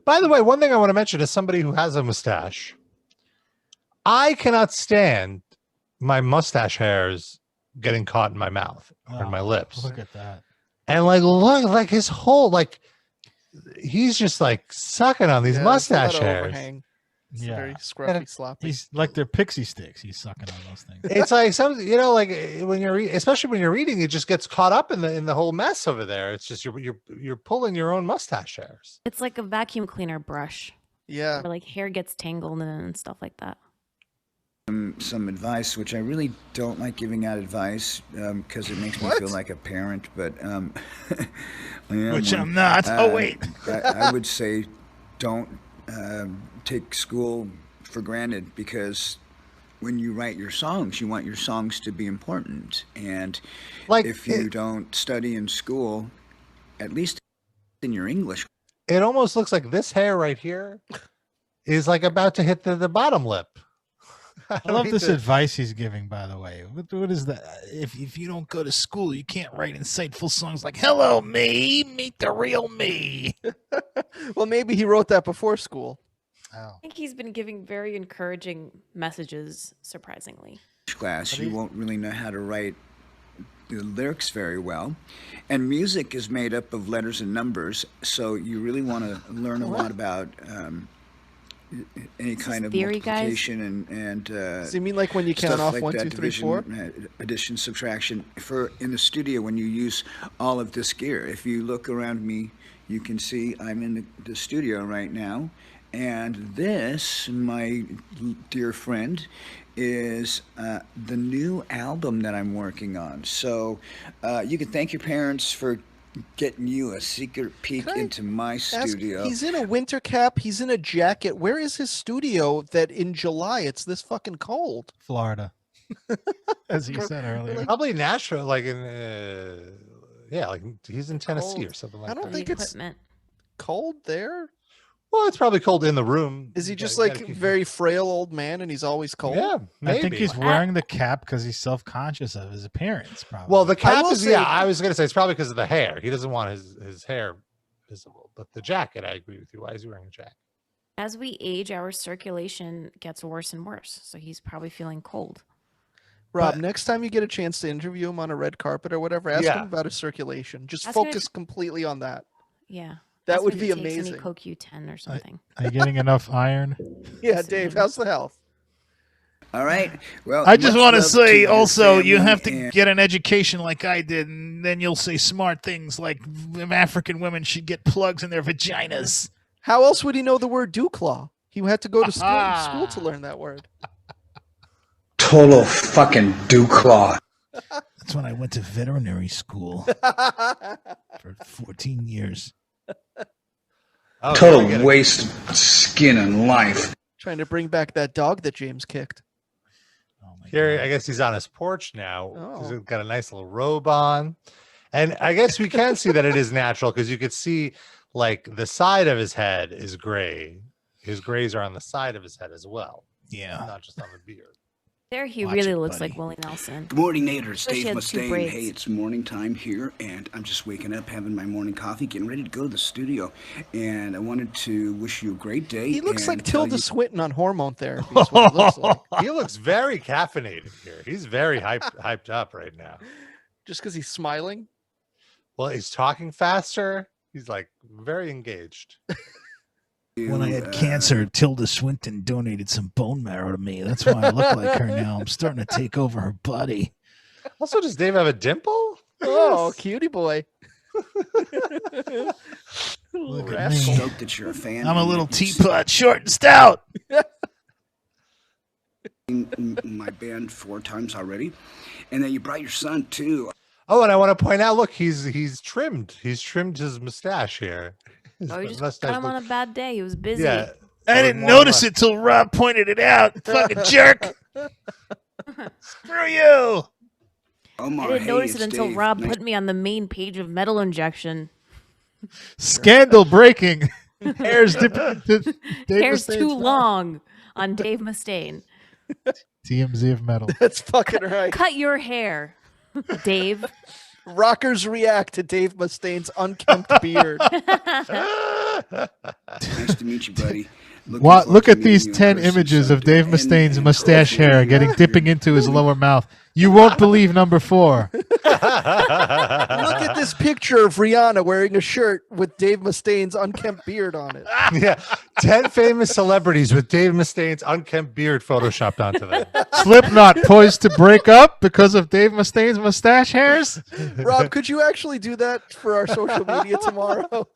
By the way, one thing I want to mention is somebody who has a mustache. I cannot stand my mustache hairs getting caught in my mouth or in my lips. Look at that. And look, like his whole, he's just like sucking on these mustache hairs. Overhang. It's very scruffy, sloppy. He's like they're pixie sticks. He's sucking on those things. It's like when you're especially when you're reading, it just gets caught up in the whole mess over there. It's just you're pulling your own mustache hairs. It's like a vacuum cleaner brush. Yeah. Where hair gets tangled in and stuff like that. Some advice, which I really don't like giving out advice because it makes me feel like a parent, but which I'm not. Oh wait, I would say don't take school for granted, because when you write your songs, you want your songs to be important, and if you don't study in school, at least in your English, it almost looks like this hair right here is about to hit the bottom lip. I love this advice he's giving, by the way. What is that? If you don't go to school, you can't write insightful songs like "Hello, me, meet the real me." Well, maybe he wrote that before school. I think he's been giving very encouraging messages, surprisingly. Class, you won't really know how to write the lyrics very well. And music is made up of letters and numbers, so you really want to learn a lot about any kind of multiplication and does he mean like when you count off 1, 2, 3, 4? Addition, subtraction. In the studio, when you use all of this gear, if you look around me, you can see I'm in the studio right now, and this, my dear friend, is the new album that I'm working on. So you can thank your parents for getting you a secret peek into my studio. He's in a winter cap. He's in a jacket. Where is his studio that in July it's this fucking cold? Florida. As you said earlier. Probably Nashville, he's in Tennessee or something like that. I don't think it's cold there. Well, it's probably cold in the room. Is he just very frail old man and he's always cold? Yeah, maybe. I think he's wearing the cap because he's self-conscious of his appearance, probably. Well, the cap is, I was going to say it's probably because of the hair. He doesn't want his hair visible. But the jacket, I agree with you. Why is he wearing a jacket? As we age, our circulation gets worse and worse. So he's probably feeling cold. Rob, next time you get a chance to interview him on a red carpet or whatever, ask him about his circulation. Just focus completely on that. Yeah. That would be amazing. CoQ10 or something. Are you getting enough iron? Yeah, Dave, how's the health? All right. Well, I just want to say also, you have to get an education like I did, and then you'll say smart things like African women should get plugs in their vaginas. How else would he know the word dewclaw? He had to go to school to learn that word. Total fucking dewclaw. That's when I went to veterinary school for 14 years. Total waste of skin and life. Trying to bring back that dog that James kicked. Here, I guess he's on his porch now. He's got a nice little robe on. And I guess we can see that it is natural because you could see the side of his head is gray. His grays are on the side of his head as well. Yeah. Not just on the beard. There he really looks like Willie Nelson. Good morning, Naders. Especially Dave had two Mustaine. braids. Hey, it's morning time here, and I'm just waking up, having my morning coffee, getting ready to go to the studio. And I wanted to wish you a great day. He looks like and tell Tilda you- Swinton on hormone therapy. Is what he looks like. He looks very caffeinated here. He's very hyped up right now. Just because he's smiling? Well, he's talking faster. He's very engaged. When I had cancer, Tilda Swinton donated some bone marrow to me. That's why I look like her now. I'm starting to take over her body. Also, does Dave have a dimple? Oh, cutie boy. Look I'm stoked that you're a fan. I'm a little teapot, short and stout. My band 4 times already, and then you brought your son too. Oh, and I want to point out, look, he's trimmed. He's trimmed his mustache here. Oh, you just got him on a bad day. He was busy. Yeah. I didn't notice it till Rob pointed it out. Fucking jerk. Screw you. Omar, I didn't notice it until Dave. Rob put me on the main page of Metal Injection. Scandal breaking. Hair's Hair's too long on Dave Mustaine. TMZ of metal. That's fucking right. Cut your hair, Dave. Rockers react to Dave Mustaine's unkempt beard. Nice to meet you, buddy. Look at these 10 images of Dave Mustaine's mustache hair dipping into his lower mouth. You won't believe number 4. Look at this picture of Rihanna wearing a shirt with Dave Mustaine's unkempt beard on it. Yeah, 10 famous celebrities with Dave Mustaine's unkempt beard photoshopped onto them. Slipknot poised to break up because of Dave Mustaine's mustache hairs. Rob, could you actually do that for our social media tomorrow?